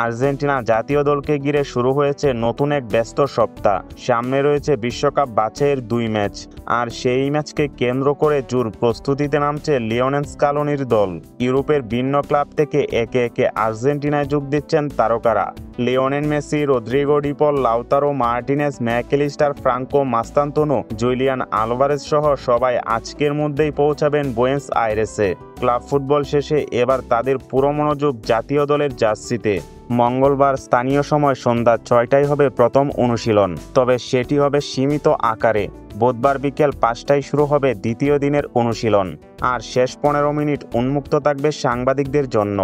Argentina জাতীয় দলকে ঘিরে শুরু হয়েছে নতুন এক ব্যস্ত সপ্তাহ। সামনে রয়েছে বিশ্বকাপ বাছাইয়ের 2 ম্যাচ, আর সেই ম্যাচকে কেন্দ্র করে জোর প্রস্তুতিতে নামছে লিওনেল স্কালোনির দল। ইউরোপের ভিন্ন ক্লাব থেকে একে একে আর্জেন্টিনায় যোগ দিচ্ছেন তারকারা। Lionel Messi, Rodrigo De Paul, Lautaro Martinez, Mac Allister, Franco Mastantuono, Julian Alvarez সহ সবাই আজকের মধ্যেই পৌঁছাবেন বুয়েনোস আইরেসে। ক্লাব ফুটবল শেষে এবার তাদের পুরো মনোযোগ জাতীয় দলের জার্সিতে। মঙ্গলবার স্থানীয় সময় সন্ধ্যা 6টায় হবে প্রথম অনুশীলন, তবে সেটি হবে সীমিত আকারে। বুধবার বিকেল 5টায় শুরু হবে দ্বিতীয় দিনের অনুশীলন, আর শেষ 15 মিনিট উন্মুক্ত থাকবে সাংবাদিকদের জন্য।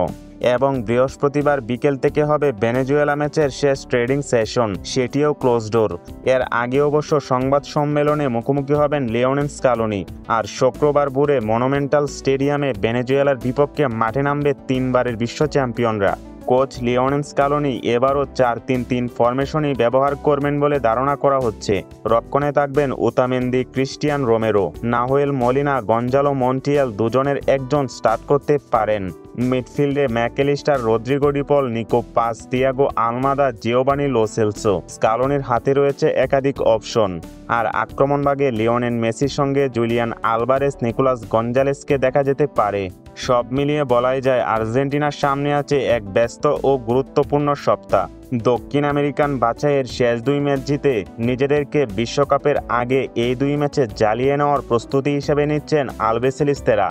এবং বৃহস্পতিবার বিকেল থেকে হবে ভেনেজুয়েলা ম্যাচের শেষ ট্রেনিং সেশন, সেটিও ক্লোজ ডোর। এর আগে অবশ্য সংবাদ সম্মেলনে মুখোমুখি হবেন লিওনেল স্কালোনি। আর শুক্রবার ভোরে মনুমেন্টাল স্টেডিয়ামে ভেনেজুয়েলার বিপক্ষে মাঠে নামবে 3বারের বিশ্ব চ্যাম্পিয়নরা। কোচ লিওনেল স্কালোনি এবারও 4-3-3 ফরমেশনই ব্যবহার করবেন বলে ধারণা করা হচ্ছে। রক্ষণে থাকবেন Otamendi, Cristian Romero, Nahuel Molina, Gonzalo Montiel দুজনের একজন স্টার্ট করতে পারেন। মিডফিল্ডে Mac Allister, Rodrigo De Paul, Nico Paz, Thiago Almada, Giovani Lo Celso. স্কালোনির হাতে রয়েছে একাধিক অপশন। আর আক্রমণভাগে লিওনেল মেসির সঙ্গে জুলিয়ান আলভারেজ, নিকোলাস গঞ্জালেসকে দেখা যেতে পারে। সব মিলিয়ে বলাই যায় আর্জেন্টিনার সামনে আছে এক ব্যস্ত ও গুরুত্বপূর্ণ সপ্তাহ। দক্ষিণ আমেরিকান বাছাইয়ের শেষ 2 ম্যাচ জিতে নিজেদেরকে বিশ্বকাপের আগে এই 2 ম্যাচে জ্বালিয়ে নেওয়ার প্রস্তুতি হিসেবে নিচ্ছেন আলবিসেলিস্তেরা।